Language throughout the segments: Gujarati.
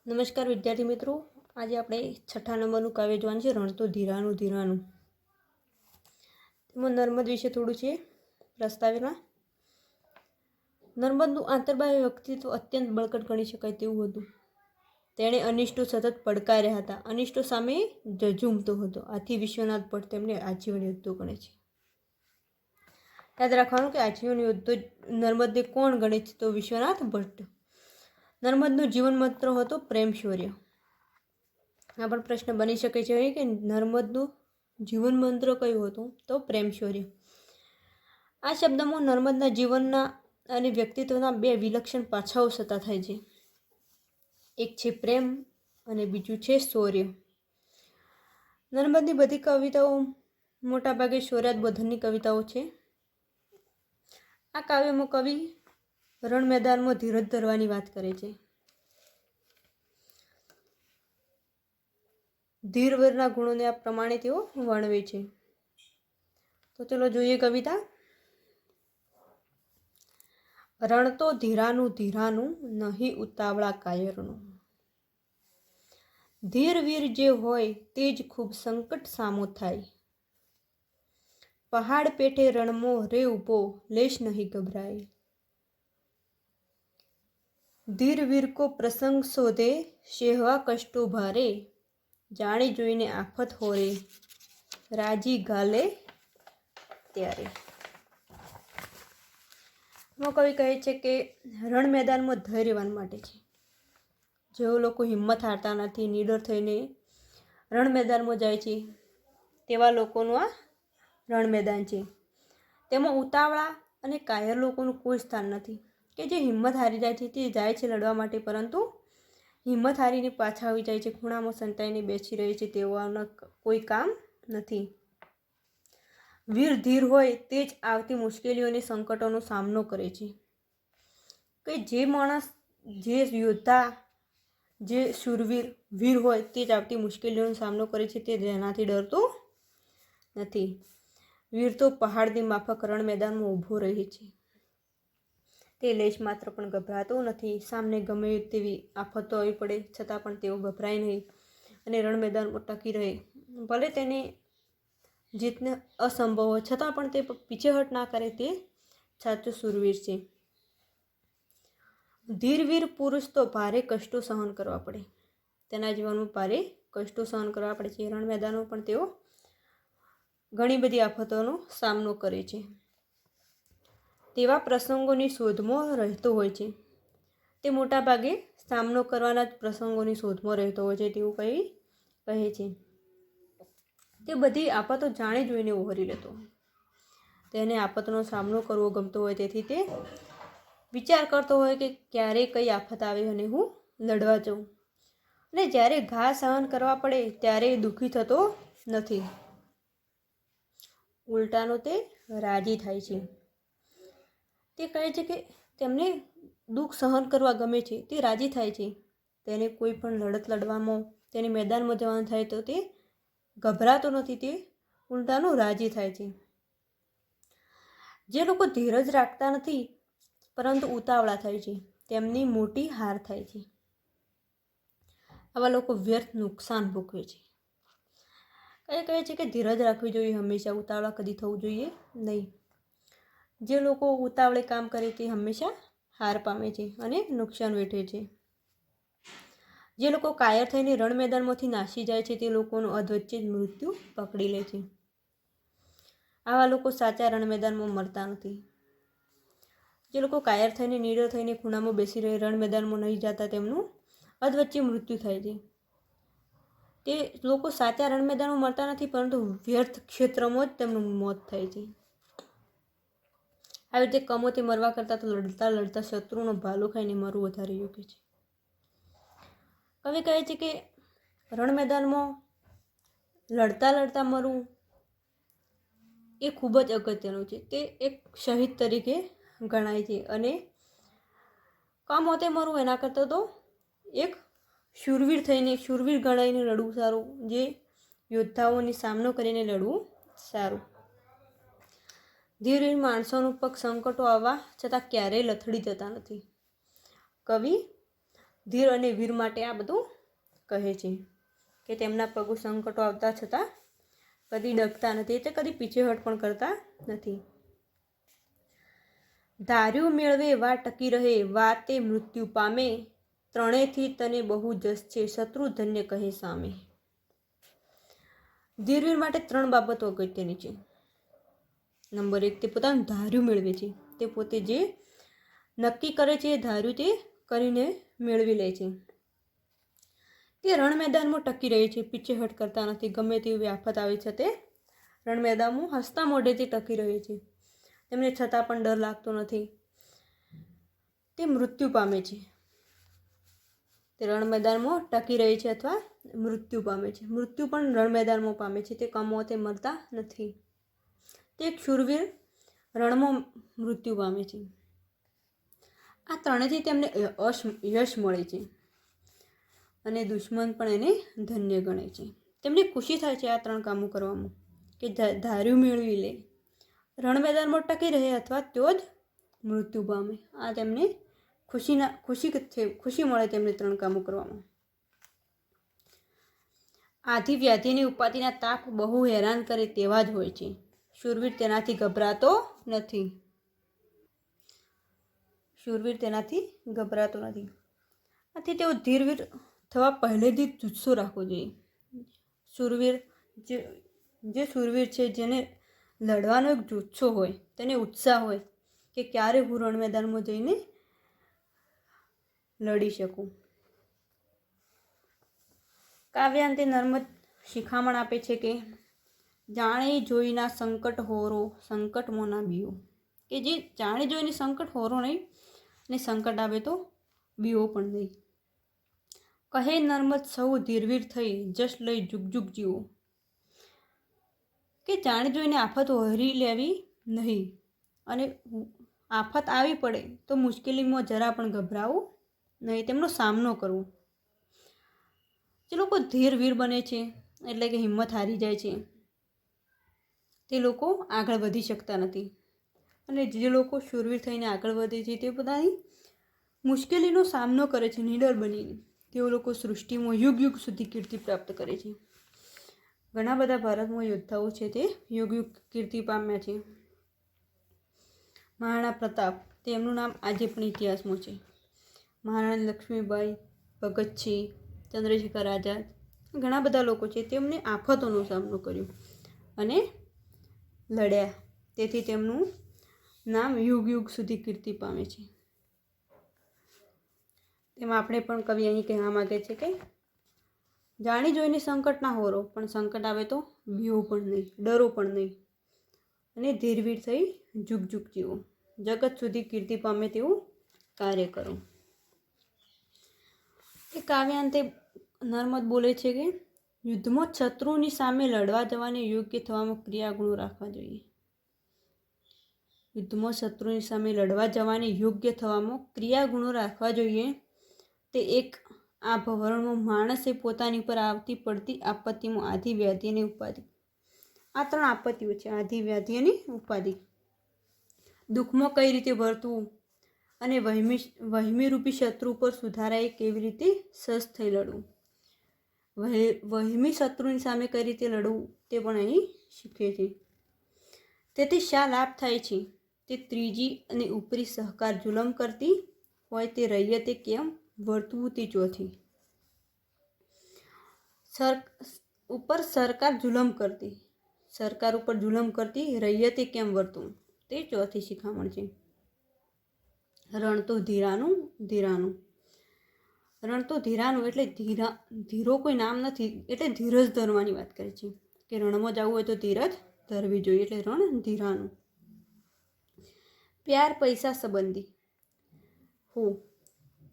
નમસ્કાર વિદ્યાર્થી મિત્રો, આજે આપણે 6ઠા નંબરનું કાવ્ય જોવાનું છે રણ તો ધીરાનું ધીરાનું. તેમાં નર્મદ વિશે થોડું છે પ્રસ્તાવના. નર્મદનું આંતરબાહ્ય વ્યક્તિત્વ અત્યંત બળકટ ગણી શકાય તેવું હતું. તેણે અનિષ્ટો સતત પડકાર્યા હતા, અનિષ્ટો સામે ઝઝૂમતો હતો. આથી વિશ્વનાથ ભટ્ટ તેમને આજીવન યોદ્ધો ગણે છે. યાદ રાખવાનું કે આજીવન યોદ્ધો નર્મદને કોણ ગણે છે? તો વિશ્વનાથ ભટ્ટ. નર્મદનું જીવન મંત્ર હતો પ્રેમ શૌર્ય. આ પણ પ્રશ્ન બની શકે છે કે નર્મદનું જીવન મંત્ર કયું હતું? તો પ્રેમ શૌર્ય. આ શબ્દમાં નર્મદના જીવનના અને વ્યક્તિત્વના બે વિલક્ષણ પાછાઓ સતા થાય છે. એક છે પ્રેમ અને બીજું છે શૌર્ય. નર્મદની બધી કવિતાઓ મોટાભાગે શૌર્યાદબોધનની કવિતાઓ છે. આ કાવ્યમાં કવિ રણ મેદાનમાં ધીરજ ધરવાની વાત કરે છે. ધીરવીરના ગુણોને આ પ્રમાણે તેઓ વર્ણવે છે. તો ચલો જોઈએ કવિતા. રણ તો ધીરાનું ધીરાનું, નહીં ઉતાવળા કાયરનું. ધીરવીર જે હોય તે જ ખૂબ સંકટ સામો થાય. પહાડ પેઠે રણમો રે ઊભો, લેશ નહીં ગભરાય. ધીરવીર કો પ્રસંગ શોધે, સેહવા કષ્ટો ભારે. જાણી જોઈને આફત હોરે, રાજી ગાલે ત્યારે. કવિ કહે છે કે રણ મેદાનમાં ધૈર્યવાન માટે છે. જેઓ લોકો હિંમત હારતા નથી, નીડર થઈને રણ મેદાનમાં જાય છે, તેવા લોકોનું આ રણ મેદાન છે. તેમાં ઉતાવળા અને કાયર લોકોનું કોઈ સ્થાન નથી. કે જે હિંમત હારી જાય છે તે જાય છે લડવા માટે, પરંતુ હિંમત હારીને પાછા આવી જાય છે, ખૂણામાં સંતાઈને બેસી રહે છે, તેઓના કોઈ કામ નથી. વીર ધીર હોય તે જ આવતી મુશ્કેલીઓ અને સંકટોનો સામનો કરે છે. કે જે માણસ, જે યોદ્ધા, જે શૂરવીર વીર હોય તે જ આવતી મુશ્કેલીઓનો સામનો કરે છે, તે જેનાથી ડરતો નથી. વીર તો પહાડની માફક રણ મેદાનમાં ઊભો રહે છે. તે લેશ માત્ર પણ ગભરાતો નથી. સામને ગમે તેવી આફતો આવી પડે છતાં પણ તેઓ ગભરાય નહીં અને રણ મેદાનમાં ટકી રહે. ભલે તેને જીતને અસંભવ હોય છતાં પણ તે પીછેહટ ના કરે, તે સાચો શૂરવીર છે. ધીરવીર પુરુષ તો ભારે કષ્ટો સહન કરવા પડે. તેના જીવનમાં ભારે કષ્ટો સહન કરવા પડે છે. રણ મેદાનો પણ તેઓ ઘણી બધી આફતોનો સામનો કરે છે. તેવા પ્રસંગોની શોધમાં રહેતો હોય છે. તે મોટા ભાગે સામનો કરવાના જ પ્રસંગોની શોધમાં રહેતો હોય છે તેવું કહે છે. તે બધી આફતો જાણી જોઈને ઓહરી લેતો. તેને આફતનો સામનો કરવો ગમતો હોય, તેથી તે વિચાર કરતો હોય કે ક્યારે કઈ આફત આવે અને હું લડવા જાઉં. અને જ્યારે ઘા સહન કરવા પડે ત્યારે દુઃખી થતો નથી. ઉલટાનો તે રાજી થાય છે. તે કહે છે કે તેમને દુઃખ સહન કરવા ગમે છે, તે રાજી થાય છે. તેને કોઈ પણ લડત લડવામાં, તેને મેદાનમાં જવાનું થાય તો તે ગભરાતો નથી, તે ઉલટાનો રાજી થાય છે. જે લોકો ધીરજ રાખતા નથી પરંતુ ઉતાવળા થાય છે, તેમની મોટી હાર થાય છે. આવા લોકો વ્યર્થ નુકસાન ભોગવે છે. કહે છે કે ધીરજ રાખવી જોઈએ હંમેશા, ઉતાવળા કદી થવું જોઈએ નહીં. જે લોકો ઉતાવળે કામ કરે તે હંમેશા હાર પામે છે અને નુકસાન વેઠે છે. જે લોકો કાયર થઈને રણ મેદાનમાંથી નાસી જાય છે તે લોકોનું અધવચ્ચે જ મૃત્યુ પકડી લે છે. આવા લોકો સાચા રણ મેદાનમાં મરતા નથી. જે લોકો કાયર થઈને નીડર થઈને ખૂણામાં બેસી રહે, રણ મેદાનમાં નહીં જતા, તેમનું અધવચ્ચે મૃત્યુ થાય છે. તે લોકો સાચા રણ મેદાનમાં મરતા નથી પરંતુ વ્યર્થ ક્ષેત્રમાં જ તેમનું મોત થાય છે. આવી રીતે કમોતે મરવા કરતાં તો લડતા લડતા શત્રુનો ભાલો ખાઈને મરવું વધારે યોગ્ય છે. કવિ કહે છે કે રણ મેદાનમાં લડતા લડતા મરવું એ ખૂબ જ અગત્યનું છે. તે એક શહીદ તરીકે ગણાય છે અને કમોતે મરવું એના કરતાં તો એક શૂરવીર થઈને, શૂરવીર ગણાઈને લડવું સારું. જે યોદ્ધાઓની સામનો કરીને લડવું સારું. ધીરવીર માણસોનું પગ સંકટો આવવા છતાં ક્યારેય લથડી જતા નથી. કવિ ધીર અને વીર માટે આ બધું કહે છે કે તેમના પગો સંકટો આવતા છતાં કદી ડગતા નથી, એટલે કદી પીછેહટ પણ કરતા નથી. ધાર્યું મેળવે વા ટકી રહે, વા તે મૃત્યુ પામે, ત્રણેયથી તને બહુ જસ છે, શત્રુ ધન્ય કહે સામે. ધીરવીર માટે 3 બાબતો અગત્યની છે. નંબર 1, તે પોતાનું ધાર્યું મેળવે છે. તે પોતે જે નક્કી કરે છે એ ધાર્યું તે કરીને મેળવી લે છે. તે રણ મેદાનમાં ટકી રહે છે, પીછેહટ કરતા નથી. ગમે તેવી આફત આવી છે તે રણ મેદાનમાં હસતા મોઢેથી ટકી રહે છે. તેમને છતાં પણ ડર લાગતો નથી. તે મૃત્યુ પામે છે. તે રણ મેદાનમાં ટકી રહે છે અથવા મૃત્યુ પામે છે. મૃત્યુ પણ રણ મેદાનમાં પામે છે. તે કમોતે મરતા નથી. તે એક શૂરવીર રણમાં મૃત્યુ પામે છે. આ ત્રણેયથી તેમને યશ મળે છે અને દુશ્મન પણ એને ધન્ય ગણે છે. તેમને ખુશી થાય છે આ 3 કામો કરવામાં, કે ધાર્યું મેળવી લે, રણ મેદાનમાં ટકી રહે અથવા તો જ મૃત્યુ પામે. આ તેમને ખુશી મળે તેમને 3 કામો કરવામાં. આધિ વ્યાધિની ઉપાધિના તાપ બહુ હેરાન કરે તેવા જ હોય છે. શૂરવીર તેનાથી ગભરાતો નથી. આથી તેઓ ધીરવીર થવા પહેલેથી જ જુસ્સો રાખવો જોઈએ. શૂરવીર જે શૂરવીર છે, જેને લડવાનો એક જુસ્સો હોય, તેને ઉત્સાહ હોય કે ક્યારે હું રણ મેદાનમાં જઈને લડી શકું. કાવ્યાંતે નર્મદ શિખામણ આપે છે કે જાણે જોઈના સંકટ હોરો, સંકટમાં ના બીઓ. કે જે જાણે જોઈને સંકટ હોરો નહીં અને સંકટ આવે તો બીઓ પણ નહીં. કહે નર્મદ સૌ ધીરવીર થઈ, જશ લઈ જુગ જુગ જીવો. કે જાણી જોઈને આફત હોરી લેવી નહીં, અને આફત આવી પડે તો મુશ્કેલીમાં જરા પણ ગભરાવું નહીં, તેમનો સામનો કરવો. જે લોકો ધીર વીર બને છે, એટલે કે હિંમત હારી જાય છે, તે લોકો આગળ વધી શકતા નથી. અને જે લોકો શૂરવીર થઈને આગળ વધે છે, તે પોતાની મુશ્કેલીનો સામનો કરે છે નિડર બનીને. તેઓ લોકો સૃષ્ટિમાં યુગ યુગ સુધી કીર્તિ પ્રાપ્ત કરે છે. ઘણા બધા ભારતમાં યોદ્ધાઓ છે તે યુગ યુગ કીર્તિ પામ્યા છે. મહારાણા પ્રતાપ, તેમનું નામ આજે પણ ઇતિહાસમાં છે. મહારાણી લક્ષ્મીબાઈ, ભગતસિંહ, ચંદ્રશેખર આઝાદ, ઘણા બધા લોકો છે તેમને આફતોનો સામનો કર્યો અને લડ્યા. તેથી તેમનું નામ યુગ યુગ સુધી કીર્તિ પામે છે. તેમાં આપણે પણ કવિ અહીં કહેવા માગે છે કે જાણી જોઈને સંકટ ના હોરો, પણ સંકટ આવે તો બીઓ પણ નહીં, ડરો પણ નહીં, અને ધીરવીર થઈ જુગ જુગ જીવો. જગત સુધી કીર્તિ પામે તેવું કાર્ય કરો. એ કાવ્યાંતે નર્મદ બોલે છે કે યુદ્ધમાં શત્રુની સામે લડવા જવાને યોગ્ય થવામાં ક્રિયાગુણો રાખવા જોઈએ. યુદ્ધમાં શત્રુની સામે લડવા જવાને યોગ્ય થવામાં ક્રિયાગુણો રાખવા જોઈએ. તે એક આ ભવરણમાં માણસે પોતાની પર આવતી પડતી આપત્તિમાં આધિ, વ્યાધિ અને ઉપાધિ, આ 3 આપત્તિઓ છે, આધિ, વ્યાધિ અને ઉપાધિ. દુઃખમાં કઈ રીતે વર્તવું અને વહેમીરૂપી શત્રુ પર સુધારાએ કેવી રીતે સજ્જ થઈ લડવું, વહેમી શત્રુની સામે કઈ રીતે લડવું તે પણ અહીં શીખે છે. તેથી શા લાભ થાય છે તે ત્રીજી અને ઉપરી સહકાર જુલમ કરતી હોય તે રૈયતે કેમ વર્તવું તે ચોથી. સરકાર ઉપર જુલમ કરતી રૈયતે કેમ વર્તવું તે ચોથી શિખામણ છે. રણ તો ધીરાનું એટલે ધીરો કોઈ નામ નથી, એટલે ધીરજ ધરવાની વાત કરે છે કે રણમાં જવું હોય તો ધીરજ ધરવી જોઈએ, એટલે રણ ધીરાનું. પ્યાર પૈસા સંબંધી હો,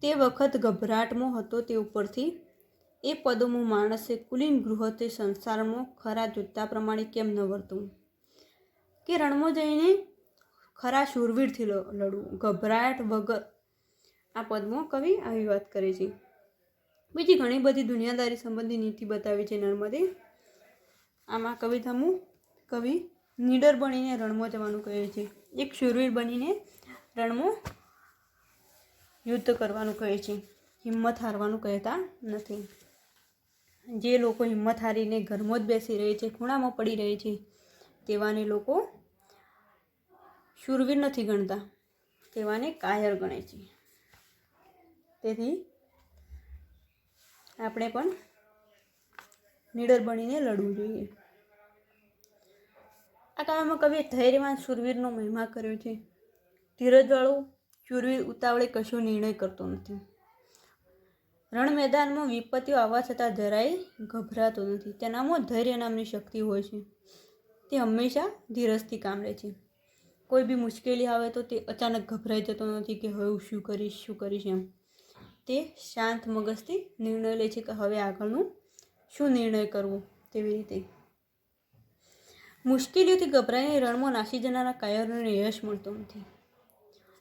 તે વખત ગભરાટમાં હતો તે ઉપરથી એ પદોમાં માણસે કુલીન ગૃહતે સંસારમાં ખરા જોતા પ્રમાણે કેમ ન વર્તવું. કે રણમાં જઈને ખરા શૂરવીરથી લડવું, ગભરાટ વગર. આ પદમાં કવિ આવી વાત કરે છે. બીજી ઘણી બધી દુનિયાદારી સંબંધી નીતિ બતાવી છે નર્મદે. આમાં કવિ નીડર બનીને રણમાં જવાનું કહે છે, એક શૂરવીર બનીને રણમાં યુદ્ધ કરવાનું કહે છે. હિંમત હારવાનું કહેતા નથી. જે લોકો હિંમત હારીને ઘરમાં જ બેસી રહે છે, ખૂણામાં પડી રહે છે, તેવાને લોકો શૂરવીર નથી ગણતા, તેવાને કાયર ગણે છે. તેથી આપણે પણ નીડર બનીને લડવું જોઈએ. આ કાવ્યમાં કવિએ ધૈર્યવાન શૂરવીરનો મહિમા કર્યો છે. ધીરજવાળો શૂરવીર ઉતાવળે કશો નિર્ણય કરતો નથી. રણ મેદાનમાં વિપત્તિઓ આવવા છતાં જરાય ગભરાતો નથી. તેનામાં ધૈર્ય નામની શક્તિ હોય છે. તે હંમેશા ધીરજથી કામ લે છે. કોઈ બી મુશ્કેલી આવે તો તે અચાનક ગભરાઈ જતો નથી કે હવે હું શું કરીશ એમ. તે શાંત મગજથી નિર્ણય લે છે કે હવે આગળનું શું નિર્ણય કરવો. તેવી રીતે મુશ્કેલીઓથી ગભરાઈને રણમાં નાસી જનારા કાયરોને યશ મળતો નથી.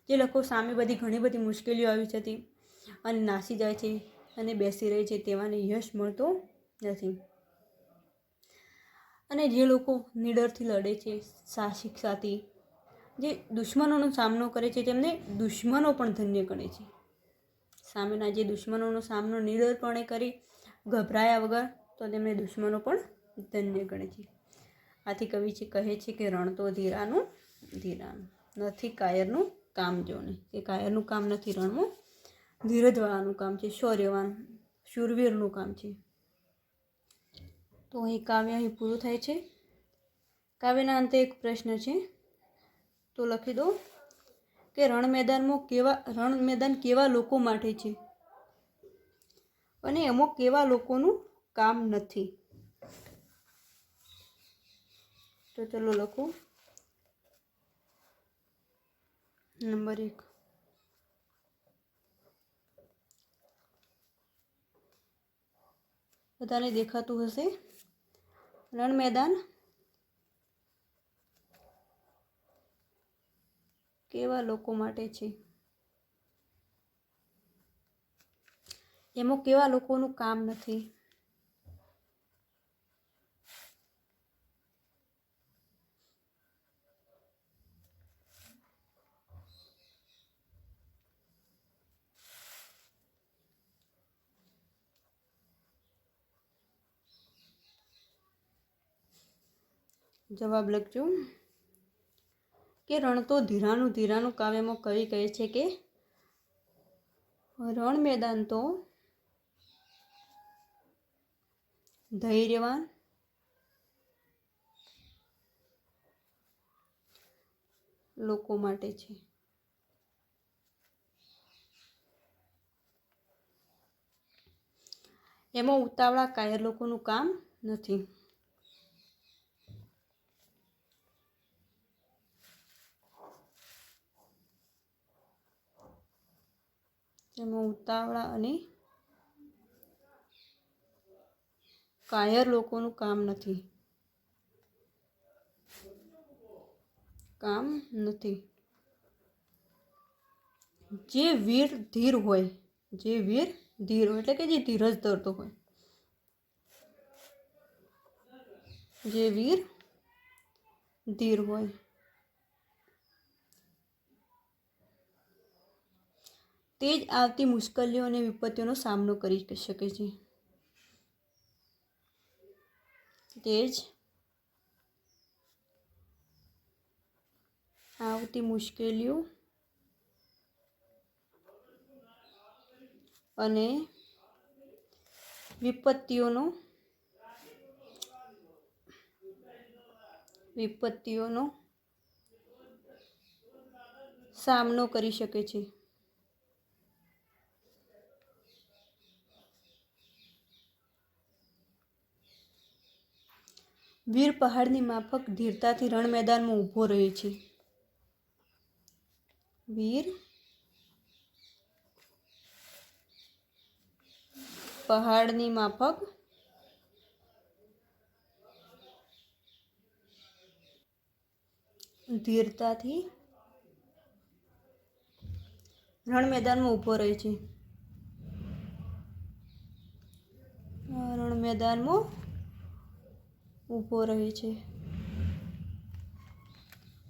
જે લોકો સામે ઘણી બધી મુશ્કેલીઓ આવી જતી અને નાસી જાય છે અને બેસી રહે છે, તેવાને યશ મળતો નથી. અને જે લોકો નીડરથી લડે છે, સાહસિકતાથી જે દુશ્મનોનો સામનો કરે છે, તેમને દુશ્મનો પણ ધન્ય ગણે છે. સામેના જે દુશ્મનોનો સામનો નીડરપણે કરી ગભરાયા વગર, તો તેમને દુશ્મનો પણ ધન્ય ગણે છે. આથી કવિ કહે છે કે રણ તો ધીરાનું નથી કાયરનું કામ જોને. કે કાયરનું કામ નથી રણમાં, ધીરજવાળાનું કામ છે, શૌર્યવાન શૂરવીરનું કામ છે. તો અહીં કાવ્ય અહીં પૂરું થાય છે. કાવ્યના અંતે એક પ્રશ્ન છે, તો લખી દો કે રણ મેદાન કેવા લોકો માટે છે અને એમાં કેવા લોકોનું કામ નથી. તો ચલો લખો. નંબર 1, બધાને દેખાતું હશે. રણ મેદાન કેવા લોકો માટે છે, એમાં કેવા લોકોનું કામ નથી. જવાબ લખજો કે રણ તો ધીરાનું કાવ્યમાં કવિ કહે છે કે રણ મેદાન તો ધૈર્યવાન લોકો માટે છે. એમાં ઉતાવળા કાયર લોકોનું કામ નથી. એમાં ઉતાવળા અને કાયર લોકોનું કામ નથી. જે વીર ધીર હોય એટલે કે જે ધીરજ ધરતો હોય, જે વીર ધીર હોય, તે જ આવતી મુશ્કેલીઓ અને વિપત્તિઓનો સામનો કરી શકે છે. તે જ આવતી મુશ્કેલીઓ અને વિપત્તિઓનો સામનો કરી શકે છે. વીર પહાડની માફક ધીરતાથી રણ મેદાનમાં ઊભો રહે છે. વીર પહાડની માફક ધીરતાથી રણ મેદાનમાં ઊભો રહે છે. રણ મેદાનમાં ઊભો રહે છે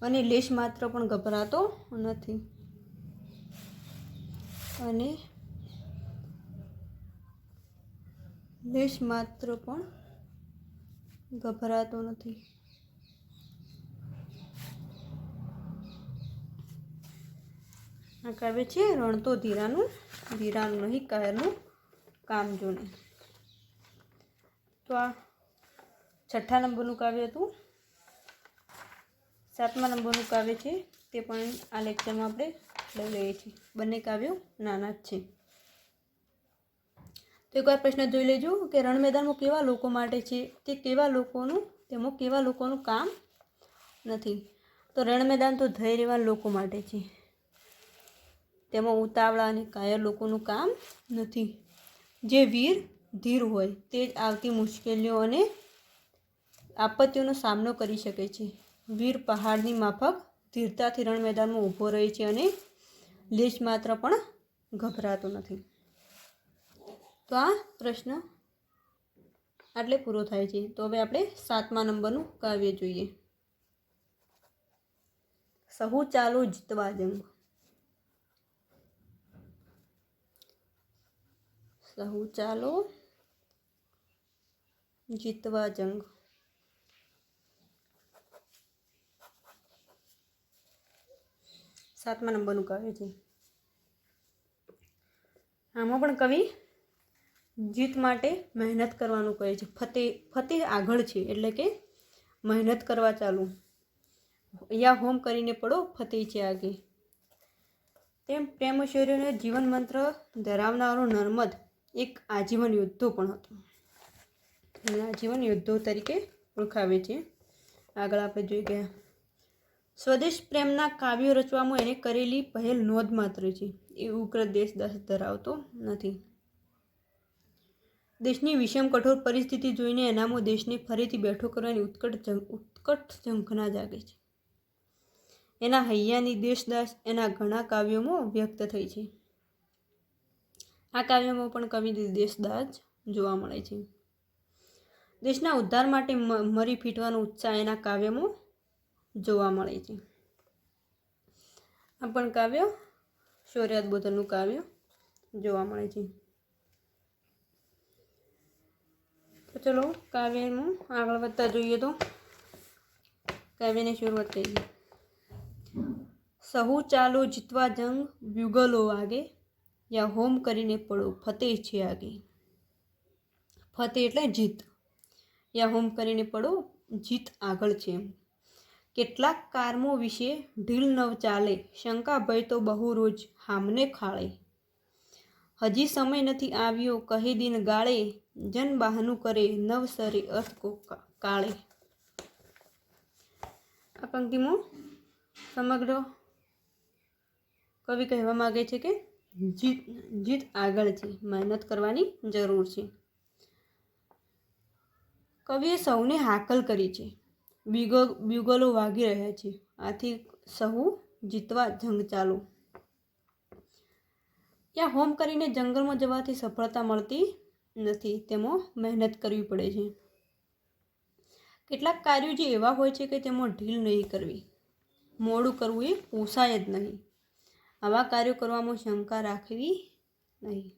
અને લેશ માત્ર પણ ગભરાતો નથી. અને લેશ માત્ર પણ ગભરાતો નથી. આ કાવ્ય છે રણ તો ધીરાનું નહીં કાયરનું કામ જોને. તો આ 6ઠ્ઠા નંબરનું કાવ્ય હતું. 7મા નંબરનું કાવ્ય છે તે પણ આ લેક્ચરમાં આપણે લઈ લઈએ છીએ. બંને કાવ્યો નાના જ છે. તો એકવાર પ્રશ્ન જોઈ લેજો કે રણ મેદાનમાં કેવા લોકો માટે છે, તેમાં કેવા લોકોનું કામ નથી. તો રણ મેદાન તો ધૈર્યવાન લોકો માટે છે. તેમાં ઉતાવળા અને કાયર લોકોનું કામ નથી. જે વીર ધીર હોય તે જ આવતી મુશ્કેલીઓ અને આપત્તિઓનો સામનો કરી શકે છે. વીર પહાડની માફક ધીરતાથી રણ મેદાનમાં ઊભો રહે છે અને લેશ માત્ર પણ ગભરાતો નથી. તો આ પ્રશ્ન આટલે પૂરો થાય છે. તો હવે આપણે 7મા નંબરનું કાવ્ય જોઈએ. સહુ ચાલો જીતવા જંગ. સહુ ચાલો જીતવા જંગ. સાતમા નંબરનું કાવ્ય છે. આમાં પણ કવિ જીત માટે મહેનત કરવાનું કહે છે. ફતેહ આગળ છે એટલે કે મહેનત કરવા ચાલુ. યા હોમ કરીને પડો ફતેહ છે આગે. તેમ પ્રેમશૌર્યનો જીવન મંત્ર ધરાવનારો નર્મદ એક આજીવન યોદ્ધો પણ હતો. આજીવન યોદ્ધો તરીકે ઓળખાવે છે. આગળ આપણે જોઈ ગયા. સ્વદેશ પ્રેમના કાવ્યો રચવામાં એને કરેલી પહેલ નોંધપાત્ર છે. એ ઉગ્ર દેશદાસ ધરાવતો નથી. દેશની વિષમ કઠોર પરિસ્થિતિ જોઈને એનામાં દેશને ફરીથી બેઠો કરવાની ઉત્કટ ઝંખના જાગે છે. એના હૈયાની દેશદાસ એના ઘણા કાવ્યોમાં વ્યક્ત થઈ છે. આ કાવ્યોમાં પણ કવિ દેશદાસ જોવા મળે છે. દેશના ઉદ્ધાર માટે મરી ફીટવાનો ઉત્સાહ એના કાવ્યમાં જોવા મળે છે. આ પણ કાવ્ય શૌર્યાદબોધનનું કાવ્ય જોવા મળે છે. તો ચલો કાવ્યમાં આગળ વધતા જોઈએ. તો કાવ્યની શરૂઆત કરીએ. સહુ ચાલો જીતવા જંગ, બ્યુગલો વાગે, યા હોમ કરીને પડો ફતેહ છે આગે. ફતેહ એટલે જીત. યા હોમ કરીને પડો જીત આગળ છે. કેટલાક કારમો વિશે ઢીલ નવ ચાલે, શંકા ભય તો બહુ રોજ હામને ખાળે. હજી સમય નથી આવ્યો કહે દિન ગાળે, જન બહાનું કરે નવસરે અર્થ કો કાળે. આ પંક્તિમાં સમગ્ર કવિ કહેવા માગે છે કે જીત આગળ છે, મહેનત કરવાની જરૂર છે. કવિએ સૌને હાકલ કરી છે. બ્યુગલો વાગી રહ્યા છે. આથી સહુ જીતવા જંગ ચાલો. ત્યાં હોમ કરીને જંગલમાં જવાથી સફળતા મળતી નથી. તેમાં મહેનત કરવી પડે છે. કેટલાક કાર્યો જે એવા હોય છે કે તેમાં ઢીલ નહીં કરવી, મોડું કરવું એ પોસાય જ નહીં. આવા કાર્યો કરવામાં શંકા રાખવી નહીં.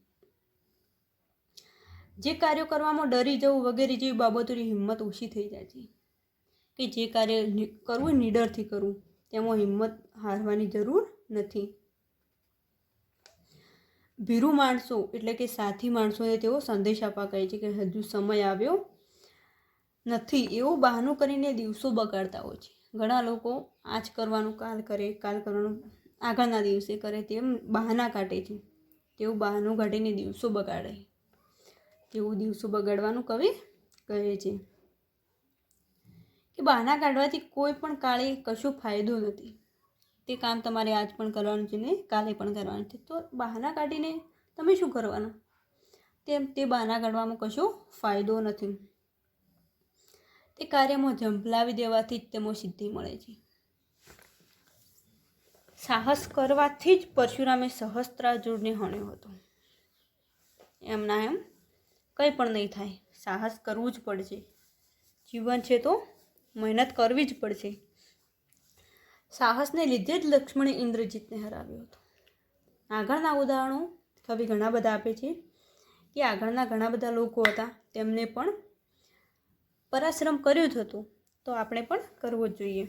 જે કાર્યો કરવામાં ડરી જવું વગેરે જેવી બાબતોની હિંમત ઓછી થઈ જાય છે. કે જે કાર્ય કરવું નિડરથી કરવું, તેમાં હિંમત હારવાની જરૂર નથી. ભીરુ માણસો એટલે કે સાથી માણસોને તેઓ સંદેશ આપવા કહે છે કે હજુ સમય આવ્યો નથી એવું બહાનું કરીને દિવસો બગાડતા હોય છે. ઘણા લોકો આજ કરવાનું કાલ કરે, કાલ કરવાનું આગળના દિવસે કરે, તેમ બહાના કાઢે છે. તેવું બહાનું કાઢીને દિવસો બગાડે. તેવું દિવસો બગાડવાનું કવિ કહે છે કે બહાના કાઢવાથી કોઈ પણ કાળે કશો ફાયદો નથી. તે કામ તમારે આજ પણ કરવાનું છે ને કાલે પણ કરવાનું છે. તો બહાના કાઢીને તમે શું કરવાના? તે બહાના કાઢવામાં કશો ફાયદો નથી. તે કાર્યમાં ઝંપલાવી દેવાથી જ તેમાં સિદ્ધિ મળે છે. સાહસ કરવાથી જ પરશુરામે સહસ્ત્રાર્જુનને હણ્યો હતો. એમના એમ કંઈ પણ નહીં થાય. સાહસ કરવું જ પડશે. જીવન છે તો મહેનત કરવી જ પડશે. સાહસને લીધે જ લક્ષ્મણે ઇન્દ્રજીતને હરાવ્યો હતો. આગળના ઉદાહરણો કવિ ઘણા બધા આપે છે કે આગળના ઘણા બધા લોકો હતા તેમને પણ પરાશ્રમ કર્યું જ હતું, તો આપણે પણ કરવો જ જોઈએ.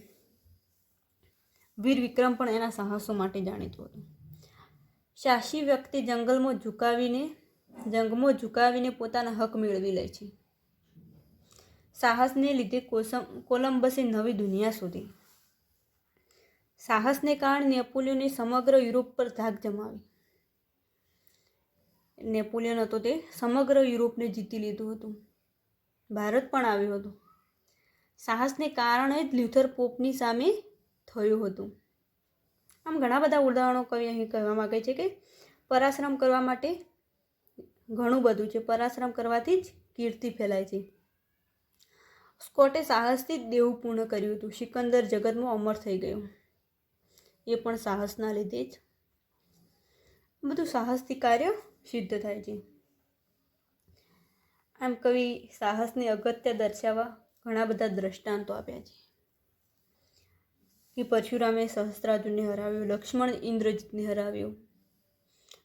વીર વિક્રમ પણ એના સાહસો માટે જાણીતું હતું. સાહસી વ્યક્તિ જંગમાં ઝુકાવીને પોતાના હક મેળવી લે છે. સાહસને લીધે કોલંબસે નવી દુનિયા શોધી. સાહસને કારણે નેપોલિયને સમગ્ર યુરોપ પર ધાક જમાવી. નેપોલિયન હતો તે સમગ્ર યુરોપને જીતી લીધું હતું. ભારત પણ આવ્યું હતું. સાહસને કારણે જ લ્યુથર પોપની સામે થયું હતું. આમ ઘણા બધા ઉદાહરણો કવિ અહીં કહેવા માગે છે કે પરાશ્રમ કરવા માટે ઘણું બધું છે. પરાશ્રમ કરવાથી જ કીર્તિ ફેલાય છે. સ્કોટે સાહસથી જ દેવું પૂર્ણ કર્યું હતું. સિકંદર જગતમાં અમર થઈ ગયો, એ પણ સાહસના લીધે જ. બધું સાહસથી કાર્ય સિદ્ધ થાય છે. આમ કવિ સાહસની અગત્ય દર્શાવવા ઘણા બધા દ્રષ્ટાંતો આપ્યા છે કે પરશુરામે સહસ્ત્રાર્જુનને હરાવ્યો, લક્ષ્મણ ઇન્દ્રજીતને હરાવ્યો,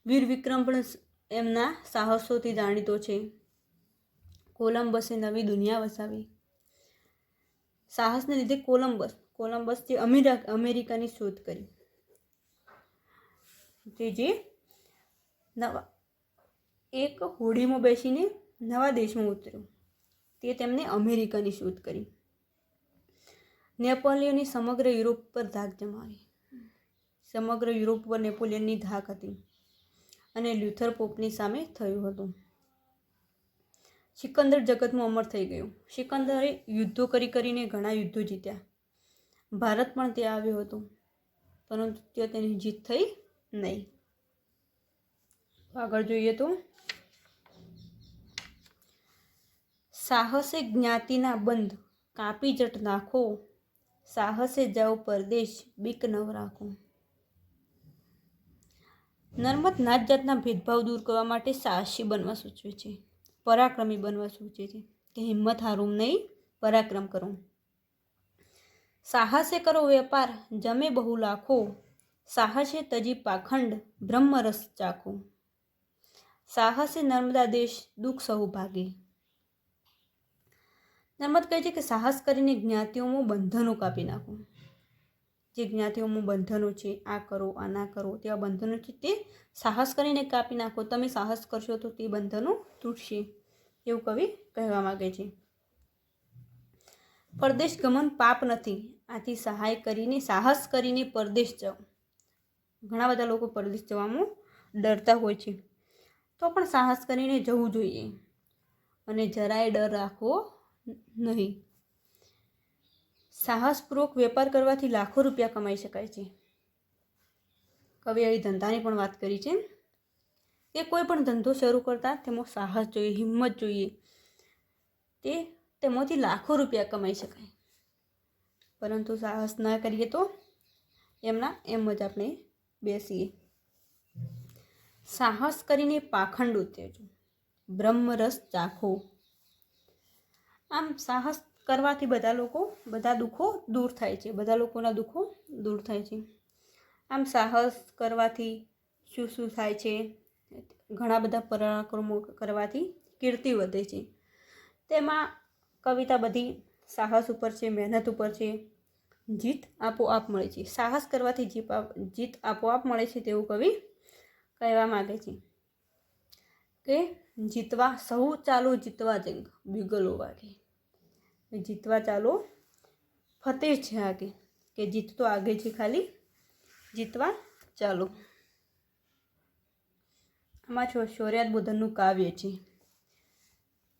વીર વિક્રમ પણ એમના સાહસોથી જાણીતો છે. કોલંબસે નવી દુનિયા વસાવી. સાહસને લીધે કોલંબસ જે અમેરિકાની શોધ કરી, તે જે એક હોડીમાં બેસીને નવા દેશમાં ઉતર્યો, તે તેમને અમેરિકાની શોધ કરી. નેપોલિયને સમગ્ર યુરોપ પર ધાક જમાવી. સમગ્ર યુરોપ પર નેપોલિયનની ધાક હતી અને લ્યુથર પોપની સામે થયું હતું. સિકંદર જગતમાં અમર થઈ ગયું. સિકંદરે યુદ્ધો કરીને ઘણા યુદ્ધો જીત્યા. ભારત પણ ત્યાં આવ્યો હતો, પરંતુ ત્યાં તેની જીત થઈ નહીં. આગળ જોઈએ તો સાહસે જ્ઞાતિના બંધ કાપી જટ નાખો, સાહસે જાઓ પરદેશ બીક નવ રાખો. નર્મદ નાત જાતના ભેદભાવ દૂર કરવા માટે સાહસી બનવા સૂચવે છે, પરાક્રમી બનવા સૂચવે છે કે હિંમત હારું નહીં, પરાક્રમ કરો. સાહસે કરો વેપાર જમે બહુ લાખો, સાહસે તજી પાખંડ બ્રહ્મરસ ચાખો. સાહસે નર્મદા દેશ દુઃખ સહુ ભાગે. નર્મદ કહે છે કે સાહસ કરીને જ્ઞાતિઓમાં બંધનો કાપી નાખો. જે જ્ઞાતિઓમાં બંધનો છે, આ કરો આ ના કરો, તેવા બંધનો છે તે સાહસ કરીને કાપી નાખો. તમે સાહસ કરશો તો તે બંધનો તૂટશે, એવું કવિ કહેવા માગે છે. પરદેશ ગમન પાપ નથી, આથી સાહસ કરીને પરદેશ જાઓ. ઘણા બધા લોકો પરદેશ જવામાં ડરતા હોય છે, તો પણ સાહસ કરીને જવું જોઈએ અને જરાય ડર રાખવો નહીં. સાહસપૂર્વક વેપાર કરવાથી લાખો રૂપિયા કમાઈ શકાય છે. કવિ અહીં ધંધાની પણ વાત કરી છે કે કોઈ પણ ધંધો શરૂ કરતા તેમાં સાહસ જોઈએ, હિંમત જોઈએ, તેમાંથી લાખો રૂપિયા કમાઈ શકાય. પરંતુ સાહસ ના કરીએ તો એમ જ આપણે બેસીએ. સાહસ કરીને પાખંડ ઉત્તેજો, બ્રહ્મરસ ચાખો. આમ સાહસ કરવાથી બધા દુઃખો દૂર થાય છે, બધા લોકોના દુઃખો દૂર થાય છે. આમ સાહસ કરવાથી શું થાય છે? ઘણા બધા પરાક્રમો કરવાથી કીર્તિ વધે છે. તેમાં કવિતા બધી સાહસ ઉપર છે, મહેનત ઉપર છે. જીત આપોઆપ મળે છે. સાહસ કરવાથી જીત આપોઆપ મળે છે તેવું કવિ કહેવા માગે છે કે જીતવા સહુ ચાલો જીતવા જંગ બ્યુગલો વાગે. જીતવા ચાલો, ફતેહ છે આગે, કે જીત તો આગે છે, ખાલી જીતવા ચાલો. આમાં શૌર્યાદ બોધનનું કાવ્ય છે.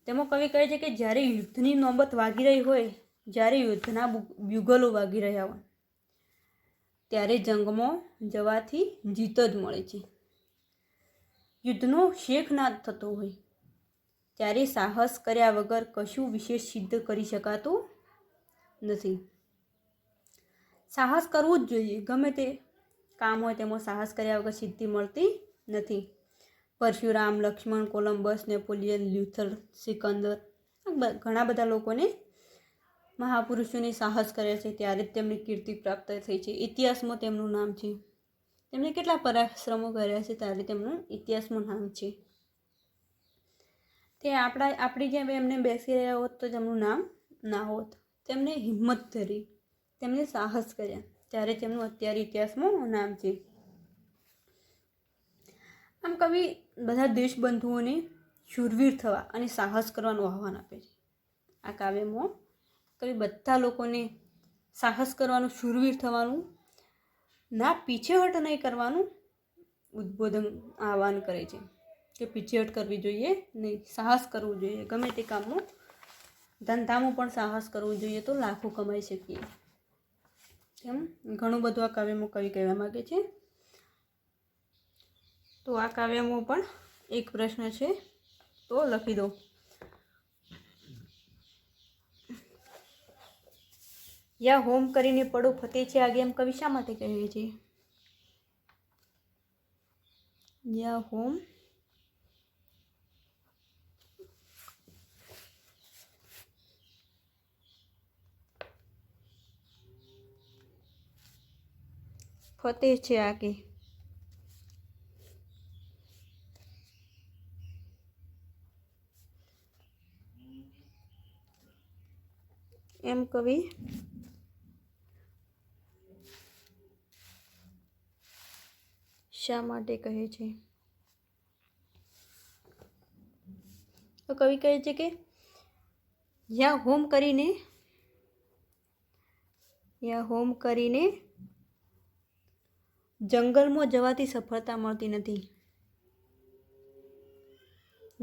તેમાં કવિ કહે છે કે જ્યારે યુદ્ધની નોબત વાગી રહી હોય, જ્યારે યુદ્ધના બ્યુગલો વાગી રહ્યા હોય, ત્યારે જંગમાં જવાથી જીત જ મળે છે. યુદ્ધનો શેખ ના થતો હોય ત્યારે સાહસ કર્યા વગર કશું વિશેષ સિદ્ધ કરી શકાતું નથી. સાહસ કરવું જ જોઈએ. ગમે તે કામ હોય તેમાં સાહસ કર્યા વગર સિદ્ધિ મળતી નથી. Parshuram, Lakshman, Columbus, Napoleon, Luther, Sikandar, ઘણા બધા લોકોને મહાપુરુષોને સાહસ કર્યા છે ત્યારે જ તેમને કીર્તિ પ્રાપ્ત થઈ છે. ઇતિહાસમાં તેમનું નામ છે. તેમને કેટલા પરાશ્રમો કર્યા છે ત્યારે તેમનું ઇતિહાસમાં નામ છે. તે આપણી જેમ એમને બેસી રહ્યા હોત તો તેમનું નામ ના હોત. તેમને હિંમત ધરી, તેમને સાહસ કર્યા, ત્યારે તેમનું અત્યારે ઇતિહાસમાં નામ છે. આમ કવિ બધા દેશબંધુઓને શૂરવીર થવા અને સાહસ કરવાનું આહ્વાન આપે છે. આ કાવ્યમાં કવિ બધા લોકોને સાહસ કરવાનું, શૂરવીર થવાનું, ના પીછેહટ નહીં કરવાનું ઉદ્બોધન આહ્વાન કરે છે કે પીછેહટ કરવી જોઈએ નહીં, સાહસ કરવું જોઈએ. ગમે તે કામમાં, ધંધામાં પણ સાહસ કરવું જોઈએ તો લાખો કમાઈ શકીએ. એમ ઘણું બધું આ કાવ્યમાં કવિ કહેવા માગે છે. તો આ કાવ્યમાં પણ એક પ્રશ્ન છે, તો લખી દો. યા હોમ કરીને પડો ફતે છે આગે, એમ કવિ શા માટે કહે છે? યા હોમ ફતે છે આગે, એમ કવિ શા માટે કહે છે? તો કવિ કહે છે કે યા હોમ કરીને જંગલમાં જવાથી સફળતા મળતી નથી.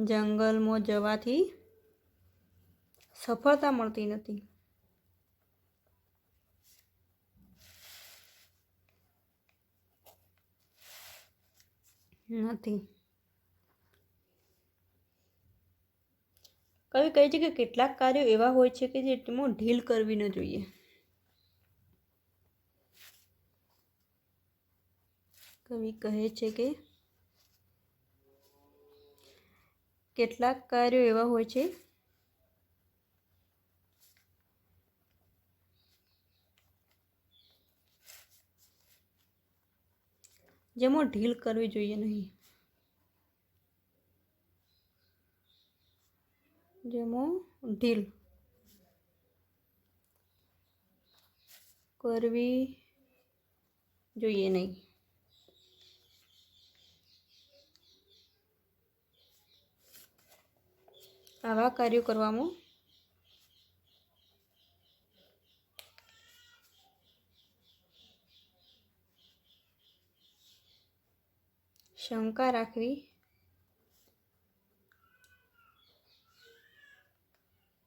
જંગલમાં જવાથી સફળતા મળતી નથી. કવિ કહે છે કે કેટલાક કાર્યો એવા હોય છે કે જેમાં ઢીલ કરવી ન જોઈએ. કવિ કહે છે કે કેટલાક કાર્યો એવા હોય છે જેમાં ઢીલ કરવી જોઈએ નહીં. જેમાં ઢીલ કરવી જોઈએ નહીં. આવા કાર્યો કરવામાં શંકા રાખવી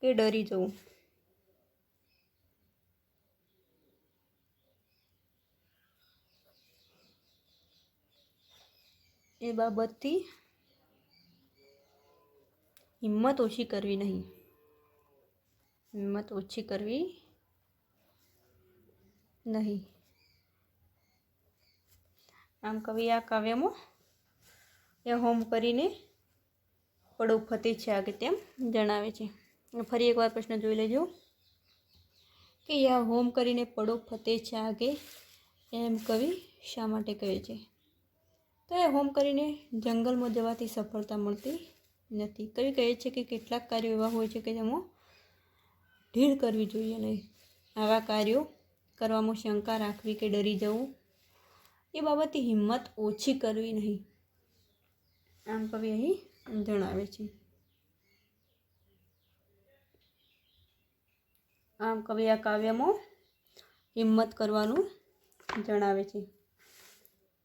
કે ડરી જવું એ બાબતથી હિંમત ઓછી કરવી નહીં. હિંમત ઓછી કરવી નહીં. આમ કવિ આ કાવ્યમાં એ હોમ કરીને પડો ફતે છે આગે તેમ જણાવે છે. ફરી એકવાર પ્રશ્ન જોઈ લેજો કે યા હોમ કરીને પડો ફતે છે આગે, એમ કવિ શા માટે કહે છે? તો એ હોમ કરીને જંગલમાં જવાથી સફળતા મળતી નથી. કવિ કહે છે કે કેટલાક કાર્યો એવા હોય છે કે જેમાં ઢીલ કરવી જોઈએ નહીં. આવા કાર્યો કરવામાં શંકા રાખવી કે ડરી જવું એ બાબતથી હિંમત ઓછી કરવી નહીં. આમ કવિ અહીં જણાવે છે. આમ કવિ આ કાવ્યમાં હિંમત કરવાનું જણાવે છે.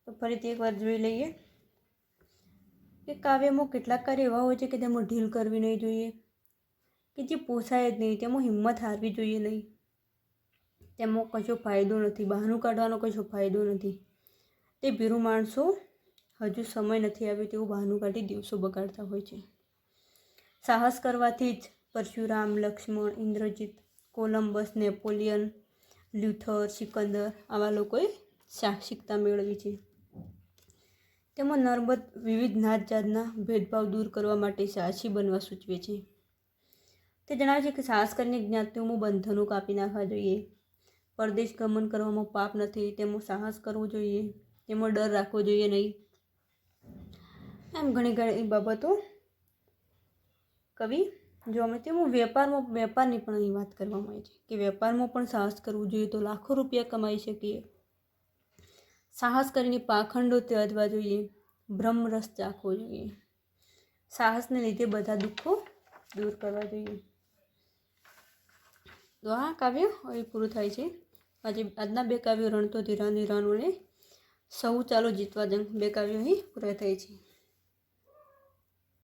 તો ફરીથી એકવાર જોઈ લઈએ કે કાવ્યમાં કેટલાક કાર્ય એવા હોય છે કે તેમાં ઢીલ કરવી નહીં જોઈએ, કે જે પોસાય જ નહીં, તેમાં હિંમત હારવી જોઈએ નહીં. તેમાં કશો ફાયદો નથી, બહાનું કાઢવાનો કશો ફાયદો નથી. તે ભીરું માણસો હજુ સમય નથી આવ્યો તેવું બહાનું કાઢી દિવસો બગાડતા હોય છે. સાહસ કરવાથી જ Parshuram, Lakshman, Indrajit, Columbus, Napoleon, Luther, Sikandar આવા લોકોએ સાહસિકતા મેળવી છે. તેમાં નર્મદ વિવિધ નાત જાતના ભેદભાવ દૂર કરવા માટે સાહસી બનવા સૂચવે છે. તે જણાવે છે કે સાહસ કરીને જ્ઞાતિઓમાં બંધનો કાપી નાખવા જોઈએ. પરદેશ ગમન કરવામાં પાપ નથી, તેમાં સાહસ કરવું જોઈએ, તેમાં ડર રાખવો જોઈએ નહીં. એમ ઘણી ઘણી બાબતો કવિ જોવા મળે તેમાં વેપારની પણ અહીં વાત કરવામાં આવી છે કે વેપારમાં પણ સાહસ કરવું જોઈએ તો લાખો રૂપિયા કમાઈ શકીએ. સાહસ કરીને પાખંડો ત્યજવા જોઈએ, બ્રહ્મરસ ચાખવો જોઈએ. સાહસને લીધે બધા દુઃખો દૂર કરવા જોઈએ. તો આ કાવ્ય હવે પૂરું થાય છે. આજના 2 કાવ્યો રણતો ધીરા નિરાનું અને સહુ ચાલો જીતવા જંગ 2 કાવ્યો અહીં પૂરા થાય છે.